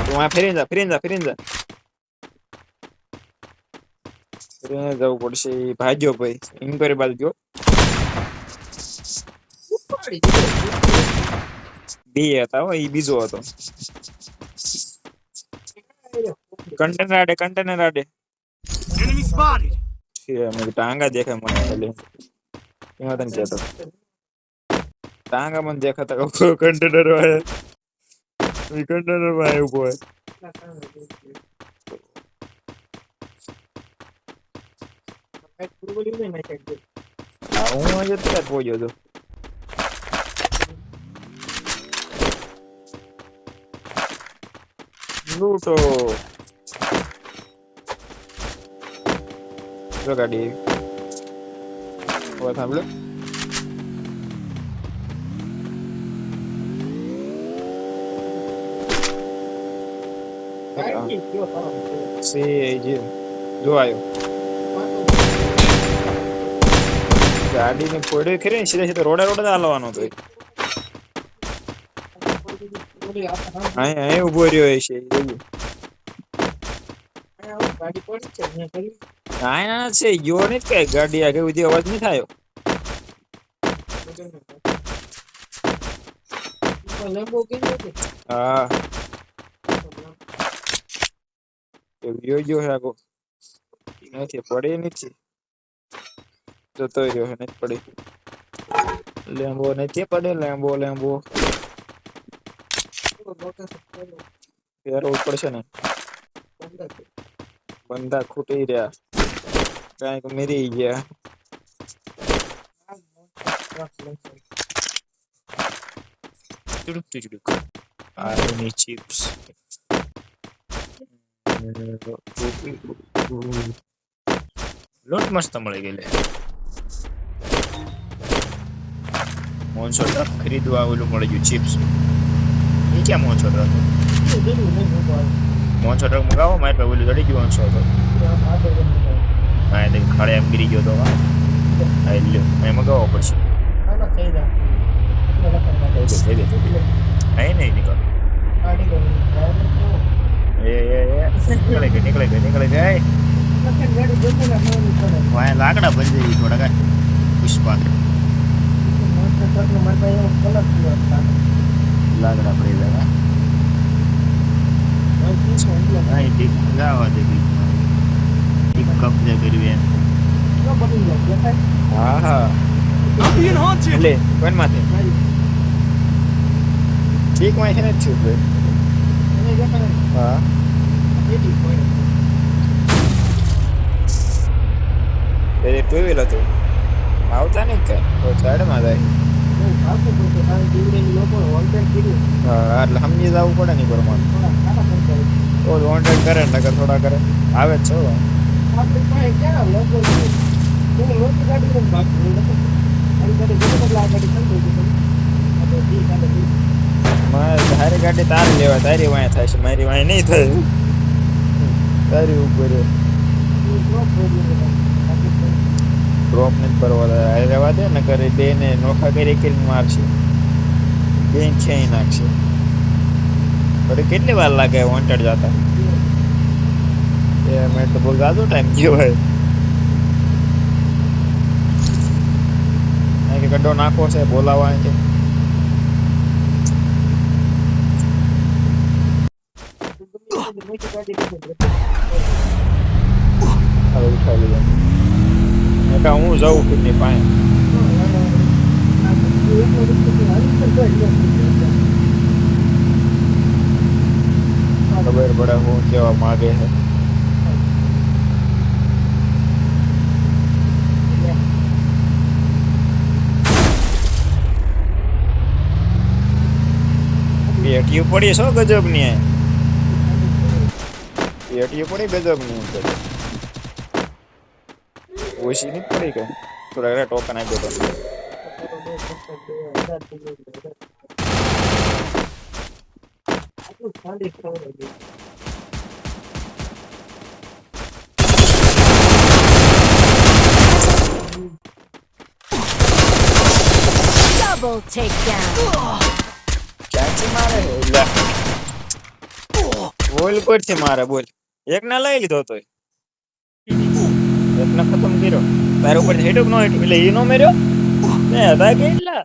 वहाँ ફરીને જા જવું પડશે ભાગ્યો ભાઈ ઇન્ક્વાયરી બાદ ગયો બે હતા હો ઈ બીજો હતો કન્ટેનર આડે Enemy spotted. મેં ટાંગા દેખાય મને ખાલી એમાં તને કહેતો ટાંગા મને દેખાતા કન્ટેનર વાળા કન્ટેનર માં આવ્યું હોય હું આજે ત્યાં પહોંચ્યો હતો લૂટો જો ગાડી વાત સાંભળ્યો જો આવ્યો ગાડી ને ફોડે ખરી ને સીધા રોડે હાલવાનો હતો અહીં ઉભો રહ્યો છે ના છે ગયો નહીં કઈ ગાડી આગળ બધી અવાજ નહીં થયો હા ગયો છે આગો નથી પડે નથી જતો રહ્યો છે નથી પડે લેમ્બો નથી પડે લેમ્બો ફેરવું પડશે ને બંદા ખૂટી રહ્યા કઈક મરી ગયા ચુડુક આની ચિપ્સ લોટ મસ્ત મળી ગયેલે મોનસો ટ્રક ખરીદવા ઓલું મળી ગયું ચિપ્સ એ ક્યાં મોનસો ટ્રક મંગાવો મારે પાસે ઓલું ચડી ગયું મોનસો હતો હા એટલે ખાડે એમ ગીરી ગયો તો હા લ્યો અહીં મગાવવો પડશે અહીં નહીં નીકળ નીકળે ગઈ લાકડા બની જાય થોડા કાંઈ પુષ્પા લાકડા પડી જાય જવા દે કબજે કરવી એમ હા એટલે કોણ માથે ઠીક માં છે ને જ છું હા ટુ વ્હીલર હતું આવતા ને કઈ તો સાઈડમાં જાય હા એટલે સમજી જવું પડે ને પ્રમાણે તો વોન્ટેડ કરે ને થોડા કરે આવે જ છો તારી ગાડી તારે લેવા તારી વાંય થાય છે મારી વાંય નહીં થાય તારી ઉપર ડ્રોપ નથી કરવા રહેવા દે ને કરે બે ને નોખા કરી મારશે બેન ખેઈ નાખશે પણ કેટલી વાર લાગે વોન્ટેડ જતા મેં તો બહુ જાજો ટાઈમ ગયો હોય કે ગड्ढो નાખો છે બોલાવા છે હવે ઉઠાવી લીધા હું જાઉં ખુદની પાસે ખબર પડે હું કેવા માગે છે એટીયુ પડી છો ગજબ ની એટીયુ પડી ગજબ ની ઓછી નહીં પડી કે થોડા ટોકન આપી દો Double takedown. ક્યાંથી મારે એટલે બોલ પડશે મારે બોલ. એક ના લઈ લીધો તોય. એકને ખતમ કર્યો. તાર ઉપર હેડુક નો હેડુક એટલે ઈ નો મેર્યો. ને હતા કેટલા?